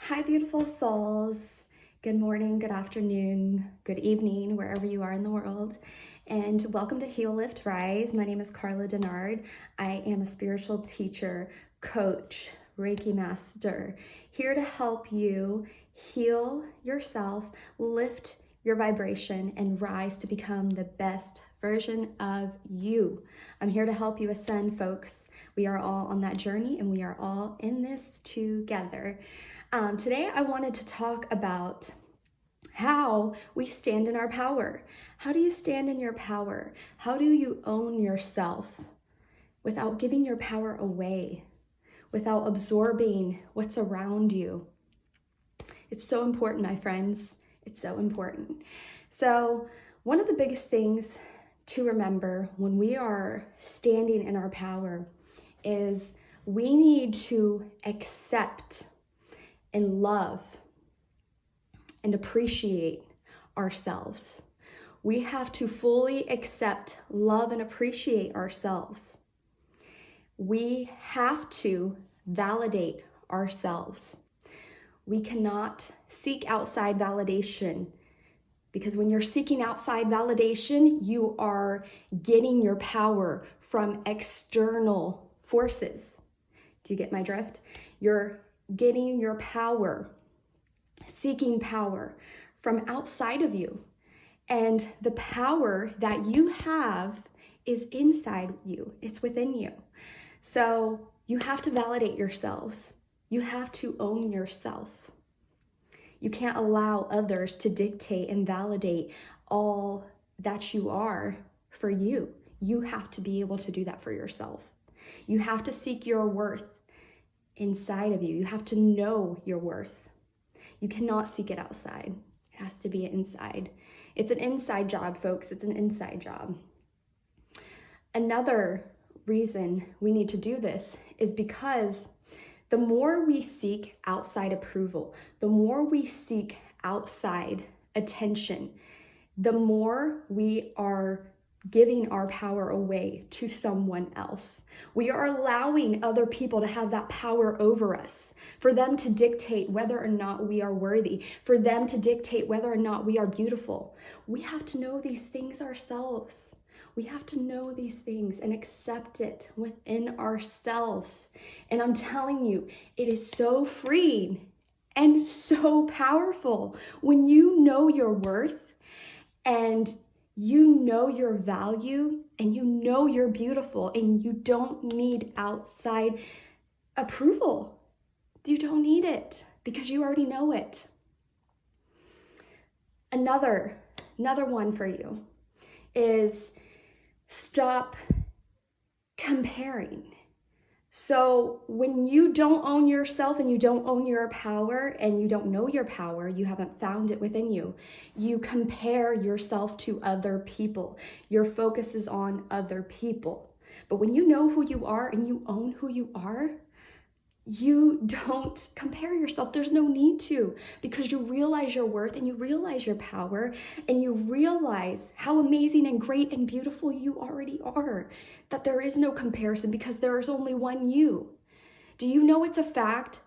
Hi, beautiful souls. Good morning, good afternoon, good evening, wherever you are in the world. And welcome to Heal, Lift, Rise. My name is Carla Denard. I am a spiritual teacher, coach, Reiki master, here to help you heal yourself, lift your vibration, and rise to become the best version of you. I'm here to help you ascend, folks. We are all on that journey and we are all in this together. Today, I wanted to talk about how we stand in our power. How do you stand in your power? How do you own yourself without giving your power away, without absorbing what's around you? It's so important, my friends. It's so important. So, one of the biggest things to remember when we are standing in our power is we need to accept and love and appreciate ourselves. We have to fully accept, love, and appreciate ourselves. We have to validate ourselves. We cannot seek outside validation, because when you're seeking outside validation, you are getting your power from external forces. Do you get my drift? You're getting your power, seeking power from outside of you. And the power that you have is inside you, it's within you. So you have to validate yourselves. You have to own yourself. You can't allow others to dictate and validate all that you are for you. You have to be able to do that for yourself. You have to seek your worth inside of you. You have to know your worth. You cannot seek it outside. It has to be inside. It's an inside job, folks. It's an inside job. Another reason we need to do this is because the more we seek outside approval, the more we seek outside attention, the more we are giving our power away to someone else. We are allowing other people to have that power over us, for them to dictate whether or not we are worthy, for them to dictate whether or not we are beautiful. We have to know these things ourselves. We have to know these things and accept it within ourselves. And I'm telling you, it is so freeing and so powerful when you know your worth and you know your value and you know you're beautiful and you don't need outside approval. You don't need it because you already know it. Another one for you is stop comparing. So when you don't own yourself and you don't own your power and you don't know your power, you haven't found it within you, you compare yourself to other people. Your focus is on other people. But when you know who you are and you own who you are, you don't compare yourself. There's no need to, because you realize your worth and you realize your power and you realize how amazing and great and beautiful you already are, that there is no comparison because there is only one you. Do you know it's a fact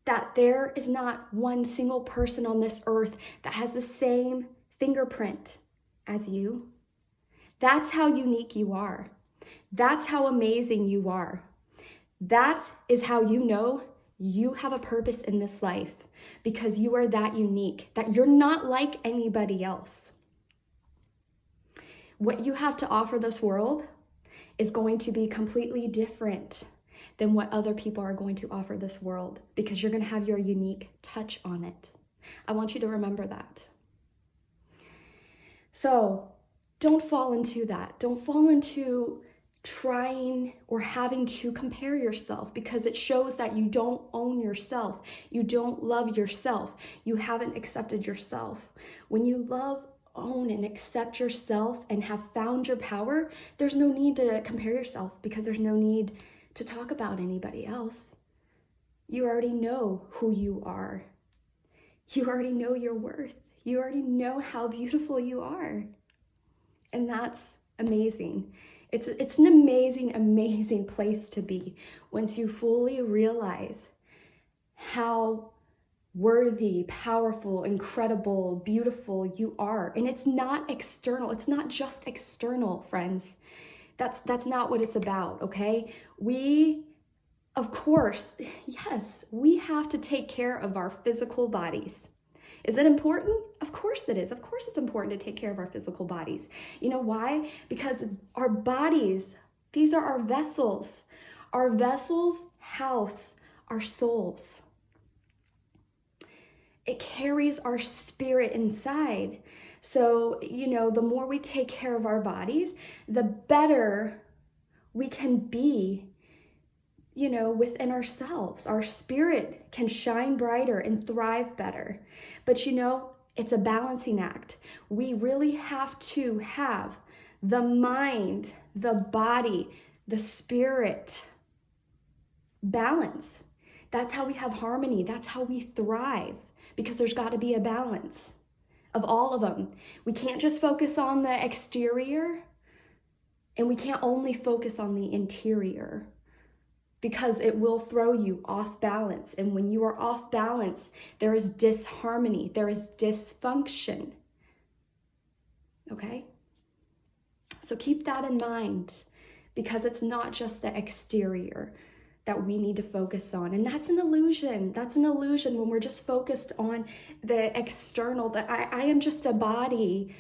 that there is not one single person on this earth that has the same fingerprint as you? That's how unique you are. That's how amazing you are. That is how you know you have a purpose in this life, because you are that unique, that you're not like anybody else. What you have to offer this world is going to be completely different than what other people are going to offer this world, because you're going to have your unique touch on it. I want you to remember that. So don't fall into that. Don't fall into trying or having to compare yourself, because it shows that you don't own yourself. You don't love yourself. You haven't accepted yourself. When you love, own, and accept yourself and have found your power, there's no need to compare yourself, because there's no need to talk about anybody else. You already know who you are. You already know your worth. You already know how beautiful you are. And that's amazing. It's an amazing, amazing place to be once you fully realize how worthy, powerful, incredible, beautiful you are. And it's not external. It's not just external, friends. That's not what it's about, okay? We, of course, yes, we have to take care of our physical bodies. Is it important? Of course it is. Of course it's important to take care of our physical bodies. You know why? Because our bodies, these are our vessels. Our vessels house our souls. It carries our spirit inside. So, the more we take care of our bodies, the better we can be, within ourselves. Our spirit can shine brighter and thrive better. But, it's a balancing act. We really have to have the mind, the body, the spirit balance. That's how we have harmony. That's how we thrive, because there's got to be a balance of all of them. We can't just focus on the exterior, and we can't only focus on the interior, because it will throw you off balance. And when you are off balance, there is disharmony, there is dysfunction. Okay? So keep that in mind, because it's not just the exterior that we need to focus on. And that's an illusion. That's an illusion when we're just focused on the external, that I am just a body.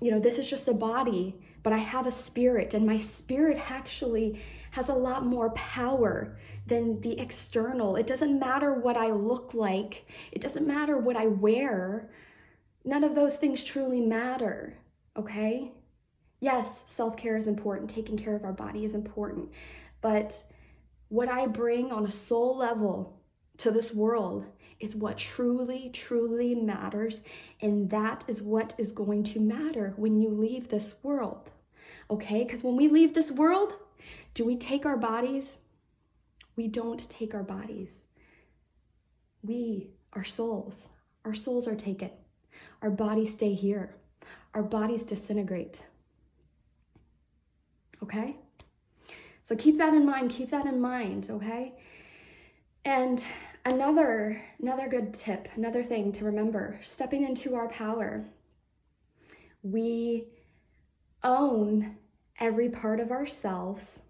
This is just a body, but I have a spirit, and my spirit actually has a lot more power than the external. It doesn't matter what I look like. It doesn't matter what I wear. None of those things truly matter, okay? Yes, self-care is important. Taking care of our body is important. But what I bring on a soul level to this world is what truly, truly matters. And that is what is going to matter when you leave this world. Okay? Because when we leave this world, do we take our bodies? We don't take our bodies. Our souls are taken. Our bodies stay here. Our bodies disintegrate. Okay? So keep that in mind, okay? And another good tip, another thing to remember, stepping into our power. We own every part of ourselves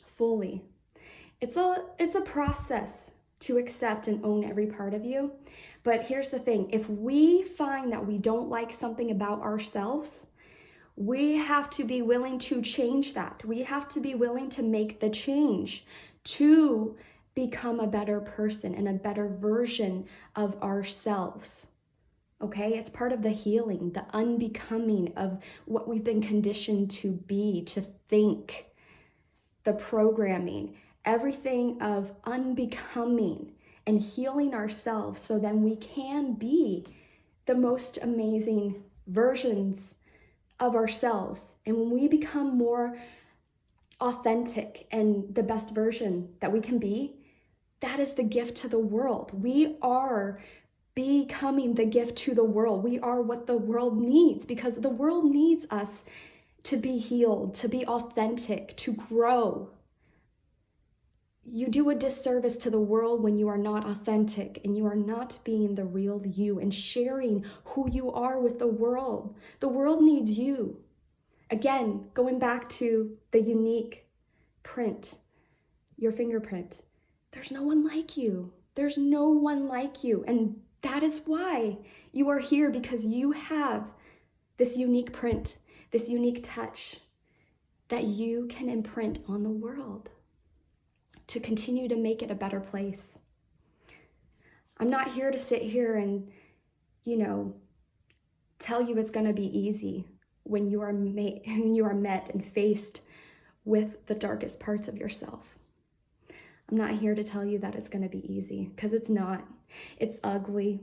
fully. It's a process to accept and own every part of you. But here's the thing, if we find that we don't like something about ourselves, we have to be willing to change that. We have to be willing to make the change to become a better person and a better version of ourselves. Okay? It's part of the healing, the unbecoming of what we've been conditioned to be, to think, the programming, everything of unbecoming and healing ourselves so then we can be the most amazing versions of ourselves. And when we become more authentic and the best version that we can be, that is the gift to the world. We are becoming the gift to the world. We are what the world needs, because the world needs us to be healed, to be authentic, to grow. You do a disservice to the world when you are not authentic and you are not being the real you and sharing who you are with the world. The world needs you. Again, going back to the unique print, your fingerprint. There's no one like you. There's no one like you. And that is why you are here, because you have this unique print, this unique touch that you can imprint on the world to continue to make it a better place. I'm not here to sit here and, tell you it's going to be easy when you are met and faced with the darkest parts of yourself. I'm not here to tell you that it's going to be easy, because it's not. It's ugly.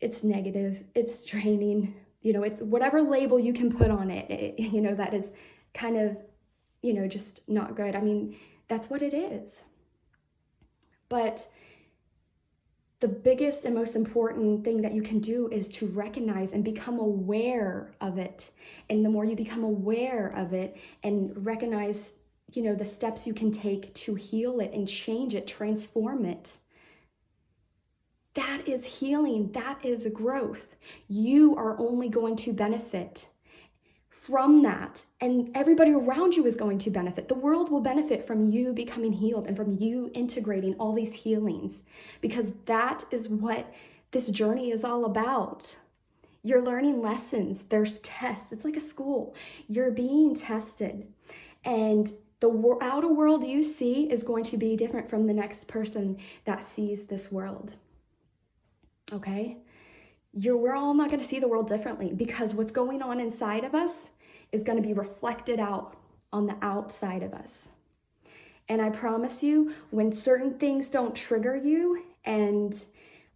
It's negative. It's draining. It's whatever label you can put on it, that is kind of, just not good. I mean, that's what it is. But the biggest and most important thing that you can do is to recognize and become aware of it. And the more you become aware of it and recognize the steps you can take to heal it and change it, transform it. That is healing. That is growth. You are only going to benefit from that, and everybody around you is going to benefit. The world will benefit from you becoming healed and from you integrating all these healings, because that is what this journey is all about. You're learning lessons. There's tests. It's like a school. You're being tested, and the outer world you see is going to be different from the next person that sees this world. Okay? We're all not going to see the world differently, because what's going on inside of us is going to be reflected out on the outside of us. And I promise you, when certain things don't trigger you and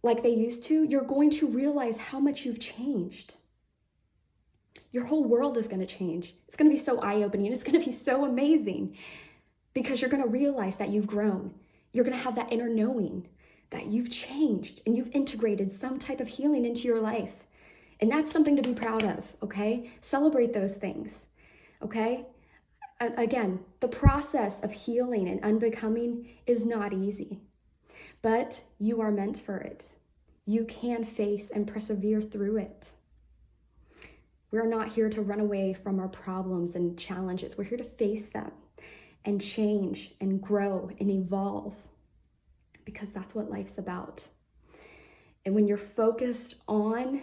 like they used to, you're going to realize how much you've changed. Your whole world is going to change. It's going to be so eye-opening. It's going to be so amazing, because you're going to realize that you've grown. You're going to have that inner knowing that you've changed and you've integrated some type of healing into your life. And that's something to be proud of, okay? Celebrate those things, okay? Again, the process of healing and unbecoming is not easy, but you are meant for it. You can face and persevere through it. We're not here to run away from our problems and challenges. We're here to face them and change and grow and evolve, because that's what life's about. And when you're focused on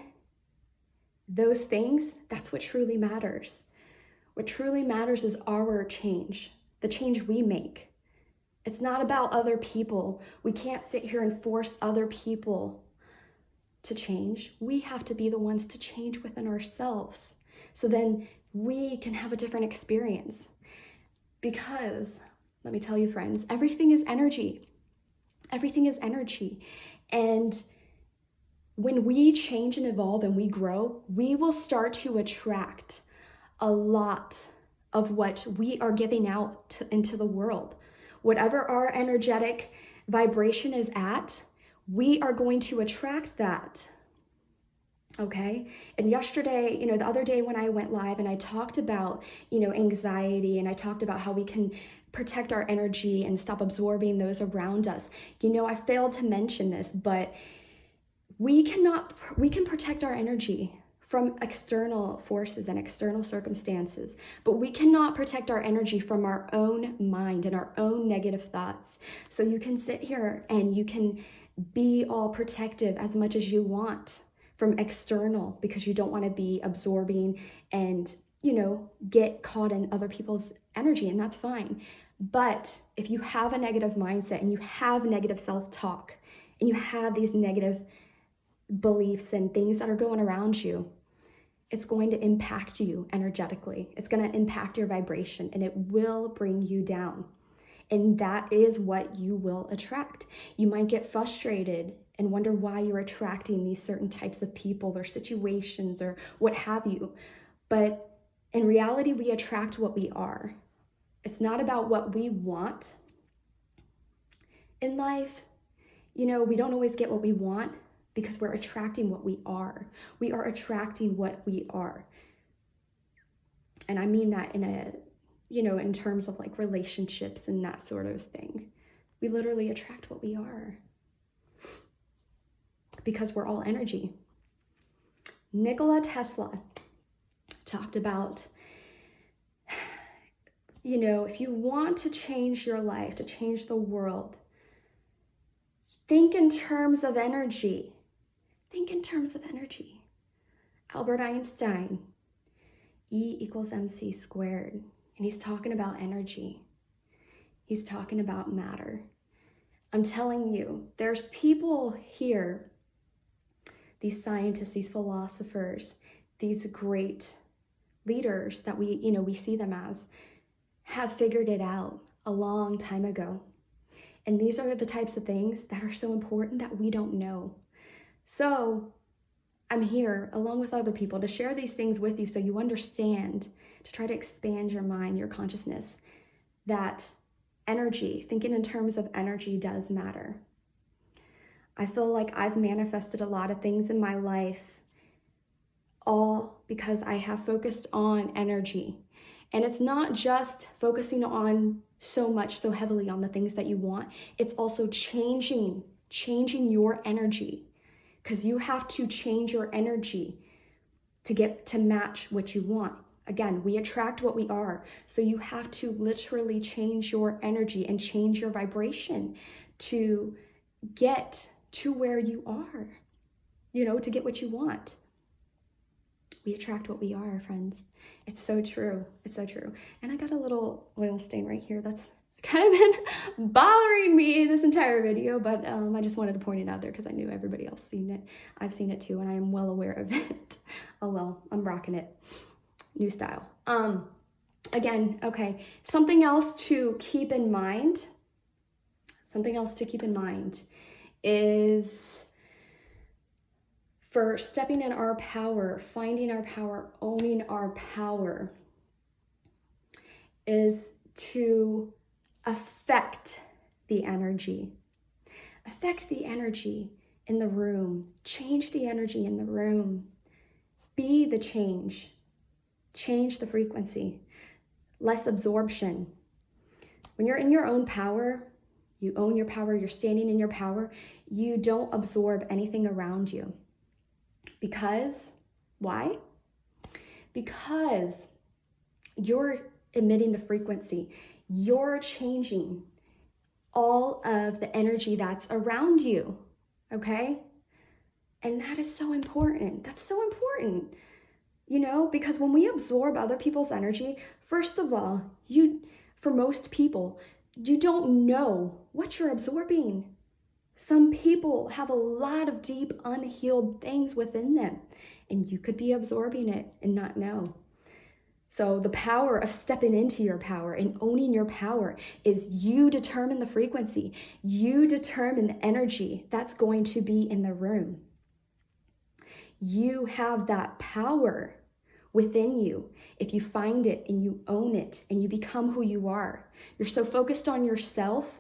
those things, that's what truly matters. What truly matters is our change, the change we make. It's not about other people. We can't sit here and force other people to change. We have to be the ones to change within ourselves, so then we can have a different experience. Because, let me tell you, friends, everything is energy. Everything is energy. And when we change and evolve and we grow, we will start to attract a lot of what we are giving out into the world. Whatever our energetic vibration is at, we are going to attract that. Okay? And yesterday, the other day when I went live and I talked about, anxiety, and I talked about how we can protect our energy and stop absorbing those around us. I failed to mention this, but we can protect our energy from external forces and external circumstances, but we cannot protect our energy from our own mind and our own negative thoughts. So you can sit here and you can be all protective as much as you want from external, because you don't want to be absorbing and, get caught in other people's energy, and that's fine. But if you have a negative mindset and you have negative self-talk and you have these negative beliefs and things that are going around you, it's going to impact you energetically. It's going to impact your vibration, and it will bring you down. And that is what you will attract. You might get frustrated and wonder why you're attracting these certain types of people or situations or what have you. But in reality, we attract what we are. It's not about what we want in life. We don't always get what we want because we're attracting what we are. We are attracting what we are. And I mean that in terms of like relationships and that sort of thing. We literally attract what we are, because we're all energy. Nikola Tesla talked about, if you want to change your life, to change the world, think in terms of energy. Think in terms of energy. Albert Einstein, E = mc². And he's talking about energy. He's talking about matter. I'm telling you, there's people here, these scientists, these philosophers, these great leaders that we see them as, have figured it out a long time ago. And these are the types of things that are so important that we don't know. So I'm here, along with other people, to share these things with you so you understand, to try to expand your mind, your consciousness, that energy, thinking in terms of energy, does matter. I feel like I've manifested a lot of things in my life, all because I have focused on energy. And it's not just focusing on so heavily on the things that you want. It's also changing your energy, because you have to change your energy to get to match what you want. Again, we attract what we are. So you have to literally change your energy and change your vibration to get to where you are, to get what you want. We attract what we are, friends. It's so true. It's so true. And I got a little oil stain right here. That's kind of been bothering me this entire video, but I just wanted to point it out there because I knew everybody else seen it. I've seen it too, and I am well aware of it. Oh well, I'm rocking it. New style. Again, okay, something else to keep in mind is for stepping in our power, finding our power, owning our power, is to affect the energy. Affect the energy in the room. Change the energy in the room. Be the change. Change the frequency. Less absorption. When you're in your own power, you own your power, you're standing in your power, you don't absorb anything around you. Because, why? Because you're emitting the frequency. You're changing all of the energy that's around you, okay? And that is so important. That's so important, because when we absorb other people's energy, first of all, for most people, you don't know what you're absorbing. Some people have a lot of deep, unhealed things within them, and you could be absorbing it and not know. So the power of stepping into your power and owning your power is you determine the frequency. You determine the energy that's going to be in the room. You have that power within you if you find it and you own it and you become who you are. You're so focused on yourself,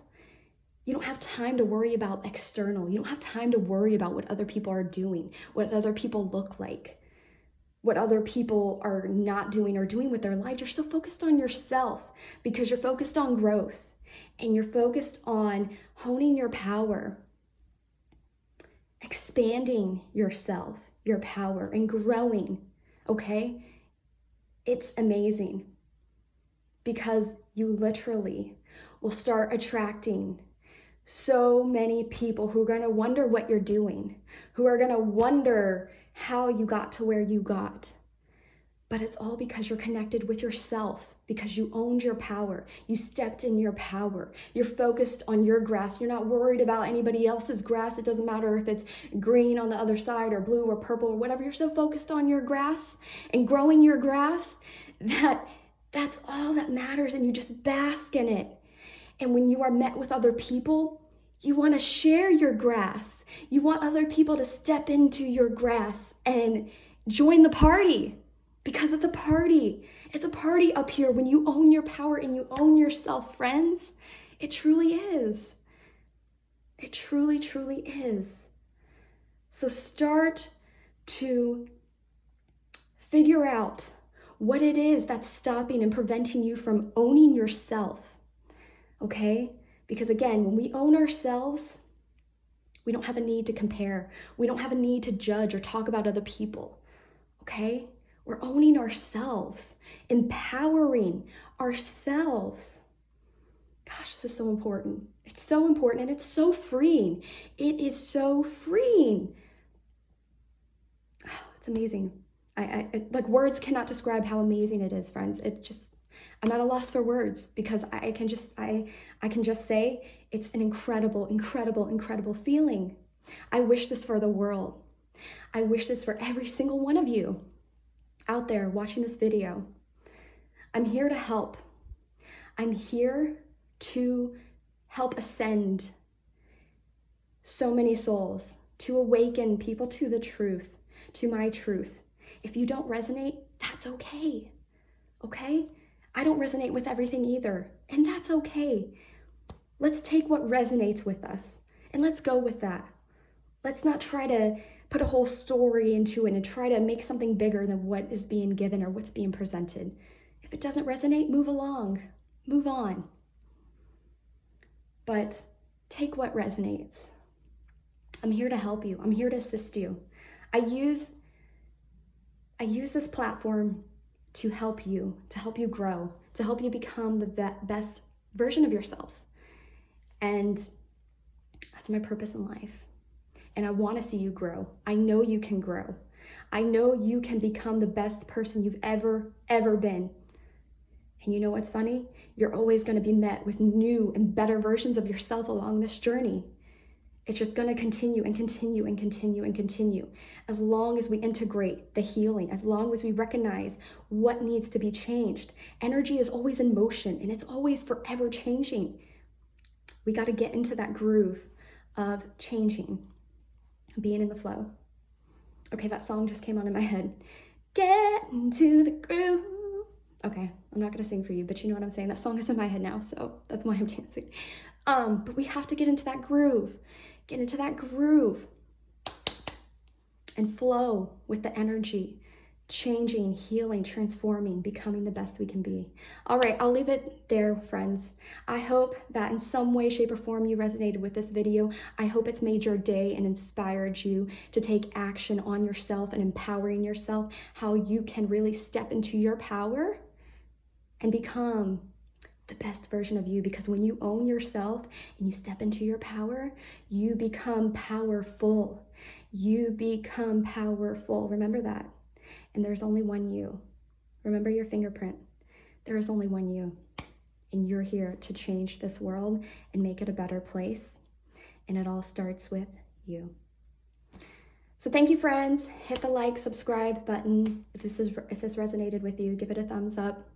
you don't have time to worry about external. You don't have time to worry about what other people are doing, what other people look like, what other people are not doing or doing with their lives. You're so focused on yourself because you're focused on growth and you're focused on honing your power, expanding yourself, your power, and growing, okay? It's amazing because you literally will start attracting so many people who are going to wonder what you're doing, who are going to wonder how you got to where you got. But it's all because you're connected with yourself, because you owned your power. You stepped in your power. You're focused on your grass. You're not worried about anybody else's grass. It doesn't matter if it's green on the other side or blue or purple or whatever. You're so focused on your grass and growing your grass that's all that matters, and you just bask in it. And when you are met with other people, you want to share your grass. You want other people to step into your grass and join the party, because it's a party. It's a party up here when you own your power and you own yourself, friends. It truly is. It truly, truly is. So start to figure out what it is that's stopping and preventing you from owning yourself. Okay? Because again, when we own ourselves, we don't have a need to compare. We don't have a need to judge or talk about other people. Okay? We're owning ourselves, empowering ourselves. Gosh, this is so important. It's so important, and it's so freeing. It is so freeing. Oh, it's amazing. Like words cannot describe how amazing it is, friends. I'm at a loss for words because I can just say it's an incredible, incredible, incredible feeling. I wish this for the world. I wish this for every single one of you out there watching this video. I'm here to help. I'm here to help ascend so many souls, to awaken people to the truth, to my truth. If you don't resonate, that's okay. Okay? I don't resonate with everything either, and that's okay. Let's take what resonates with us and let's go with that. Let's not try to put a whole story into it and try to make something bigger than what is being given or what's being presented. If it doesn't resonate, move along, move on. But take what resonates. I'm here to help you. I'm here to assist you. I use this platform to help you grow, to help you become the best version of yourself. And that's my purpose in life. And I want to see you grow. I know you can grow. I know you can become the best person you've ever been. And you know what's funny? You're always going to be met with new and better versions of yourself along this journey. It's just going to continue and continue and continue and continue. As long as we integrate the healing, as long as we recognize what needs to be changed. Energy is always in motion and it's always forever changing. We got to get into that groove of changing, being in the flow. Okay, that song just came on in my head. Get into the groove. Okay, I'm not gonna sing for you, but you know what I'm saying. That song is in my head now, so that's why I'm dancing. But we have to get into that groove. Get into that groove and flow with the energy, changing, healing, transforming, becoming the best we can be. All right, I'll leave it there, friends. I hope that in some way, shape, or form you resonated with this video. I hope it's made your day and inspired you to take action on yourself and empowering yourself, how you can really step into your power and become the best version of you. Because when you own yourself and you step into your power, you become powerful. You become powerful. Remember that. And there's only one you. Remember your fingerprint. There is only one you. And you're here to change this world and make it a better place. And it all starts with you. So thank you, friends. Hit the like, subscribe button. If this resonated with you, give it a thumbs up.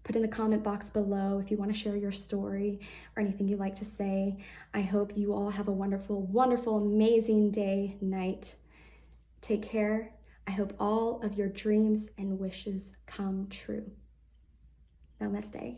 Put in the comment box below if you want to share your story or anything you'd like to say. I hope you all have a wonderful, wonderful, amazing day, night. Take care. I hope all of your dreams and wishes come true. Namaste.